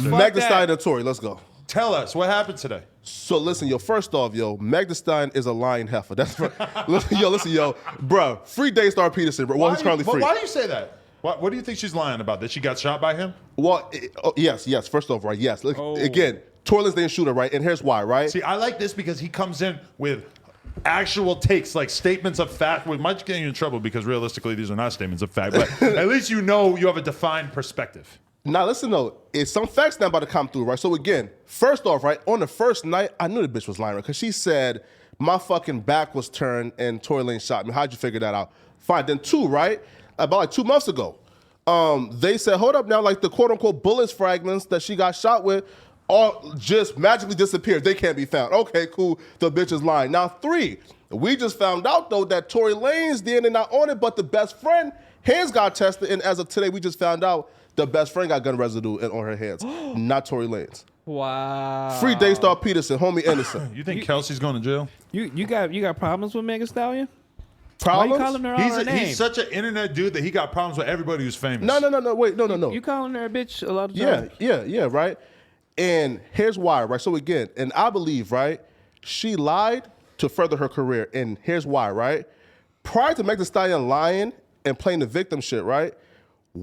Meg Thee Stallion and Tory, let's go. Tell us what happened today. So listen, yo. First off, yo, Meg Thee Stallion is a lying heifer. That's listen, yo, bro. Free Daystar Peterson, bro. Well, he's currently free. Why do you say that? What do you think she's lying about? That she got shot by him? Well, yes. First off, right, yes. Again, Tory Lanez didn't shoot her, right? And here's why, right? See, I like this because he comes in with actual takes, like statements of fact. We might get you in trouble because realistically, these are not statements of fact. But at least you know you have a defined perspective. Now, listen, though. It's some facts now about to come through, right? So, again, first off, right, on the first night, I knew the bitch was lying, right? Because she said, my fucking back was turned and Tory Lanez shot me. How'd you figure that out? Fine. Then two, right? About like 2 months ago, they said, hold up now, like the quote-unquote bullets fragments that she got shot with all just magically disappeared. They can't be found. Okay, cool. The bitch is lying. Now, 3, we just found out, though, that Tory Lanez DNA not on it, but the best friend, hands got tested, and as of today, we just found out the best friend got gun residue on her hands, not Tory Lanez. Wow. Free Daystar Peterson, homie innocent. You think Kelsey's going to jail? You got problems with Meg Thee Stallion? Problems? Why you calling her all her name? He's such an internet dude that he got problems with everybody who's famous. No, wait, no. You calling her a bitch a lot of times? Yeah, right? And here's why, right? So again, and I believe, right, she lied to further her career, and here's why, right? Prior to Meg Thee Stallion lying and playing the victim shit, right?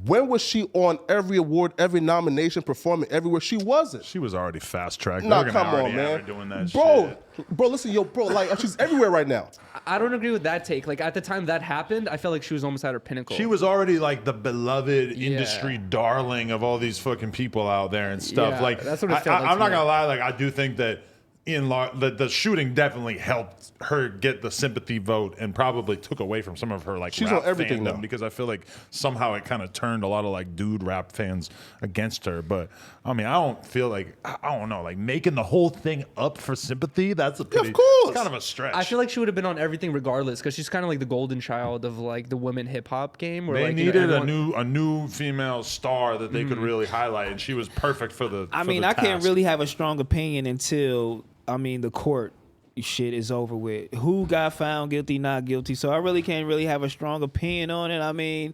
When was she on every award, every nomination, performing everywhere? She wasn't. She was already fast-tracked. Nah, come on, man. Doing that bro, listen, yo, bro, like she's everywhere right now. I don't agree with that take. Like at the time that happened, I felt like she was almost at her pinnacle. She was already like the beloved industry darling of all these fucking people out there and stuff. Yeah, like that's what it felt like I'm to not me. gonna lie. Like I do think that the shooting definitely helped her get the sympathy vote and probably took away from some of her like she's rap on everything fandom now because I feel like somehow it kind of turned a lot of like dude rap fans against her. But I mean, I don't feel like I don't know, like making the whole thing up for sympathy. That's a pretty, of course. It's kind of a stretch. I feel like she would have been on everything regardless because she's kind of like the golden child of like the women hip hop game. Where they like, needed everyone... a new female star that they could really highlight, and she was perfect for the. I mean, I can't really have a strong opinion until the court shit is over with. Who got found guilty, not guilty? So I really can't really have a strong opinion on it. I mean,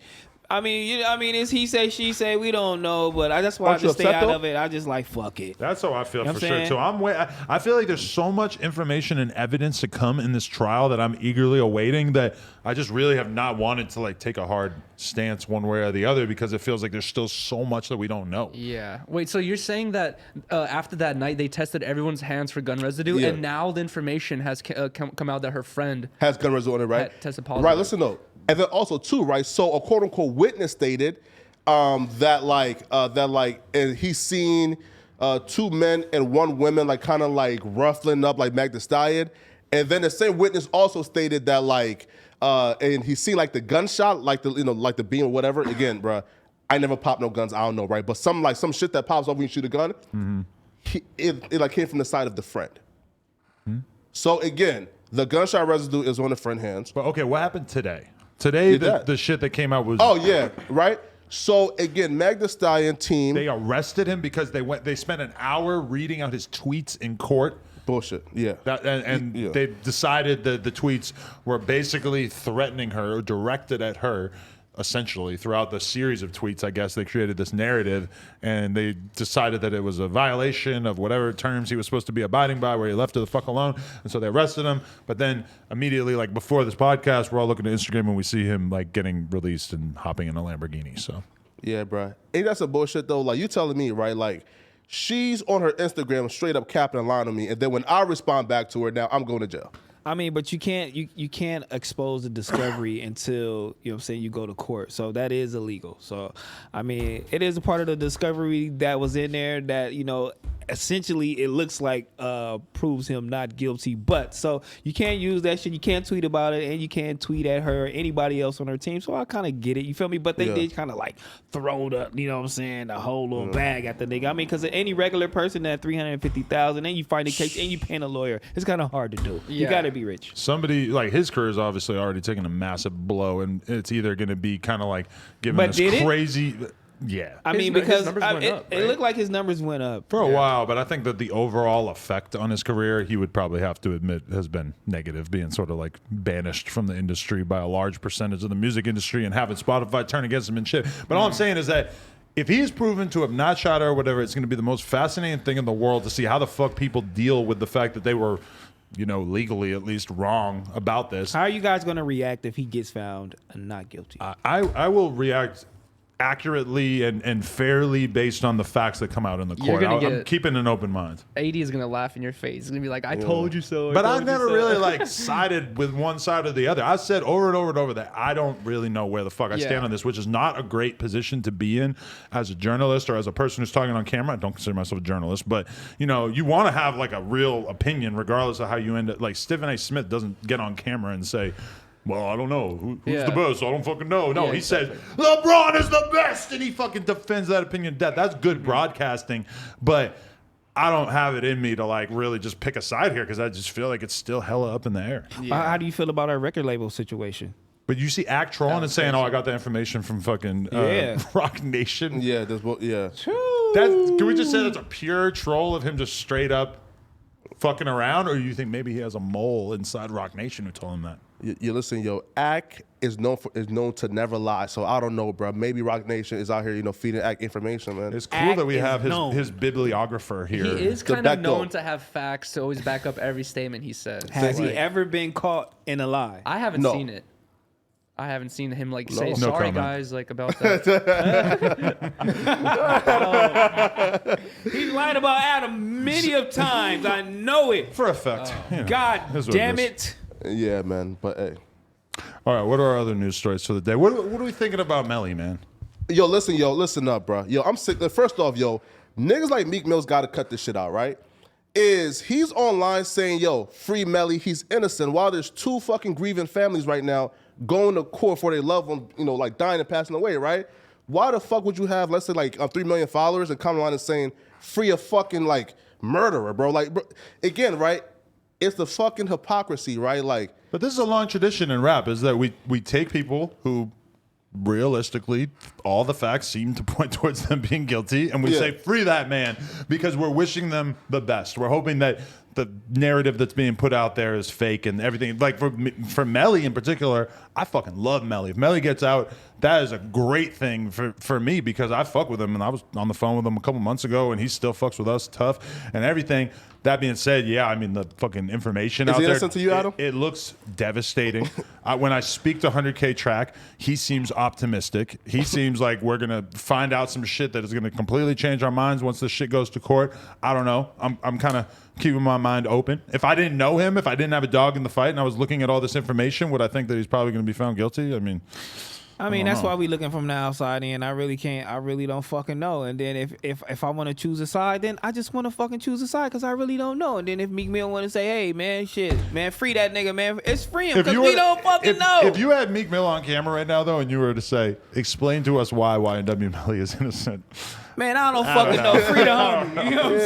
it's he say, she say. We don't know, but that's why I just stay out of it. I just like fuck it. That's how I feel You know for sure too. I feel like there's so much information and evidence to come in this trial that I'm eagerly awaiting that I just really have not wanted to like take a hard stance one way or the other because it feels like there's still so much that we don't know. Yeah. Wait, so you're saying that after that night they tested everyone's hands for gun residue, and now the information has come out that her friend has gun residue on it, right? Tested positive. Right. Listen though, and then also too, right? So a quote unquote witness stated that he's seen 2 men and 1 woman like kind of like ruffling up like Meg Thee Stallion, and then the same witness also stated that like. And he seen like the gunshot, like the beam or whatever. Again, bro, I never popped no guns. I don't know, right? But some shit that pops off when you shoot a gun, it like came from the side of the friend. So again, the gunshot residue is on the friend's hands. But okay, what happened today? Today, the shit that came out was right. So again, Meg Thee Stallion team, they arrested him because they spent an hour reading out his tweets in court. Bullshit. Yeah. They decided that the tweets were basically threatening her or directed at her, essentially, throughout the series of tweets. I guess they created this narrative, and they decided that it was a violation of whatever terms he was supposed to be abiding by, where he left her the fuck alone. And so they arrested him. But then immediately, like before this podcast, we're all looking at Instagram and we see him like getting released and hopping in a Lamborghini. So yeah, bro. Ain't that some bullshit though? Like you telling me, right? Like. She's on her Instagram straight up capping and lying to me, and then when I respond back to her, now I'm going to jail. I mean, but you can't expose the discovery until, you know what I'm saying, you go to court. So that is illegal. So, I mean, it is a part of the discovery that was in there that, essentially it looks like proves him not guilty. But so you can't use that shit. You can't tweet about it, and you can't tweet at her or anybody else on her team. So I kind of get it. You feel me? But they did kind of like throw the, you know what I'm saying, the whole little bag at the nigga. I mean, because any regular person at $350,000, and you find a case and you paying a lawyer, it's kind of hard to do. You got to be rich. Somebody like his career is obviously already taking a massive blow, and it's either going to be kind of like giving this crazy. Yeah, I mean, because it looked like his numbers went up for a while, but I think that the overall effect on his career, he would probably have to admit, has been negative, being sort of like banished from the industry by a large percentage of the music industry and having Spotify turn against him and shit. But all I'm saying is that if he is proven to have not shot her or whatever, it's going to be the most fascinating thing in the world to see how the fuck people deal with the fact that they were, legally at least wrong about this. How are you guys going to react if he gets found not guilty? I will react accurately and fairly based on the facts that come out in the court. I'm keeping an open mind. 80 is gonna laugh in your face. He's gonna be like, "I told you so." But I never really sided with one side or the other. I said over and over and over that I don't really know where the fuck I stand on this, which is not a great position to be in as a journalist or as a person who's talking on camera. I don't consider myself a journalist, but you want to have like a real opinion regardless of how you end it. Like Stephen A. Smith doesn't get on camera and say, well, I don't know. Who's the best? I don't fucking know. No, he says, LeBron is the best, and he fucking defends that opinion to death. That's good broadcasting, but I don't have it in me to like really just pick a side here because I just feel like it's still hella up in the air. Yeah. How do you feel about our record label situation? But you see Act trolling and saying, I got the information from fucking Roc Nation. Yeah, Can we just say that's a pure troll of him just straight up fucking around, or do you think maybe he has a mole inside Roc Nation who told him that? You listen, Ack is known to never lie. So I don't know, bro. Maybe Roc Nation is out here, feeding Ack information, man. It's cool that we have his bibliographer here. He is kind of known to have facts to always back up every statement he says. Has he ever been caught in a lie? I haven't seen it. I haven't seen him say No sorry, comment. guys, like about that. He's lied about Adam many of times. I know it. For effect. God damn it. Yeah, man. But hey. All right, what are our other news stories for the day? What are we thinking about Melly, man? Listen up, bro. I'm sick. First off, niggas like Meek Mill's got to cut this shit out, right? He's online saying, free Melly, he's innocent, while there's two fucking grieving families right now going to court for their loved one, like dying and passing away, right? Why the fuck would you have, let's say, like 3 million followers and come online and saying, free a fucking, like, murderer, bro? Like, bro, again, right? It's the fucking hypocrisy, right? Like, but this is a long tradition in rap, is that we take people who realistically all the facts seem to point towards them being guilty, and we say free that man because we're wishing them the best. We're hoping that the narrative that's being put out there is fake and everything. Like for Melly in particular, I fucking love Melly. If Melly gets out, that is a great thing for me because I fuck with him, and I was on the phone with him a couple months ago, and he still fucks with us tough and everything. That being said, the fucking information out there. Is he innocent to you, Adam? It looks devastating. When I speak to 100K Track, he seems optimistic. He seems like we're going to find out some shit that is going to completely change our minds once this shit goes to court. I don't know. I'm kind of keeping my mind open. If I didn't know him, if I didn't have a dog in the fight and I was looking at all this information, would I think that he's probably going to be found guilty? I mean, that's why we looking from the outside in. I really don't fucking know. And then if I want to choose a side, then I just want to fucking choose a side because I really don't know. And then if Meek Mill want to say, hey, man, free that nigga, man. It's free him because we don't fucking know. If you had Meek Mill on camera right now, though, and you were to say, explain to us why YNW Melly is innocent. Man, I don't fucking know. Free the homie. You know what I'm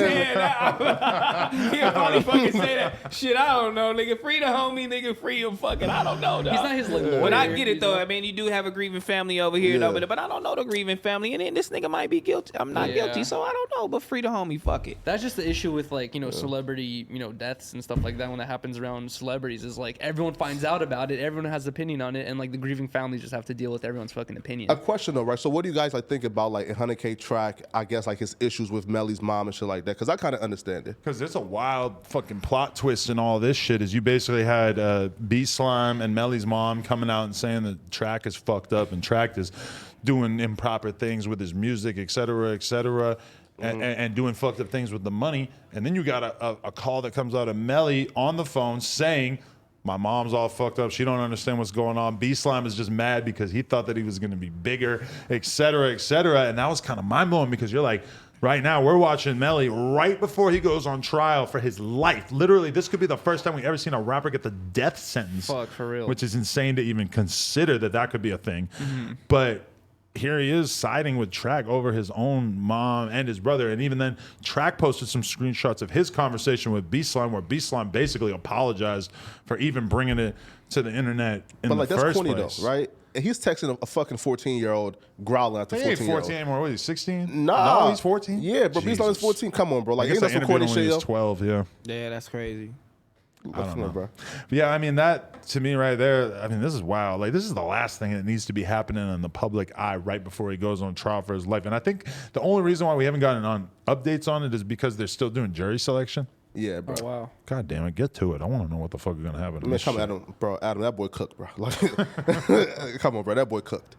saying? He'll probably fucking say that. Shit, I don't know, nigga. Free the homie, nigga. Free him fucking. I don't know, dog. He's not his lawyer. But I get it, though. I mean, you do have a grieving family over here, though. But I don't know the grieving family. And then this nigga might be guilty. I'm not guilty, so I don't know. But free the homie. Fuck it. That's just the issue with, like, celebrity, deaths and stuff like that when that happens around celebrities is, like, everyone finds out about it. Everyone has an opinion on it. And, like, the grieving families just have to deal with everyone's fucking opinion. A question, though, right? So what do you guys, like, think about, like, 100K Track, I guess, like, his issues with Melly's mom and shit like that? Because I kind of understand it. Because it's a wild fucking plot twist in all this shit. Is you basically had B Slime and Melly's mom coming out and saying that Track is fucked up and Track is doing improper things with his music, et cetera, and doing fucked up things with the money. And then you got a call that comes out of Melly on the phone saying, my mom's all fucked up. She don't understand what's going on. B-Slime is just mad because he thought that he was going to be bigger, et cetera, et cetera. And that was kind of mind-blowing because you're like, right now, we're watching Melly right before he goes on trial for his life. Literally, this could be the first time we've ever seen a rapper get the death sentence. Fuck, for real. Which is insane to even consider that could be a thing. Mm-hmm. But here he is siding with Track over his own mom and his brother. And even then, Track posted some screenshots of his conversation with B-Slime where B-Slime basically apologized for even bringing it to the internet in the first place. But, like, that's corny, though, right? And he's texting a fucking 14-year-old growling at the 14-year-old. He ain't 14 anymore. What is he, 16? Nah. No, he's 14? Yeah, bro. B-Slime is 14. Come on, bro. Like, ain't that some corny shit, yo? 12, yeah. Yeah, that's crazy. I don't know. bro. But yeah, I mean, that to me right there, I mean, this is wild. Like, this is the last thing that needs to be happening in the public eye right before he goes on trial for his life. And I think the only reason why we haven't gotten on updates on it is because they're still doing jury selection. Yeah, bro. Oh wow. God damn it, get to it. I want to know what the fuck is going to happen. Man, come on, Adam, that boy cooked, bro. Like, come on, bro, that boy cooked.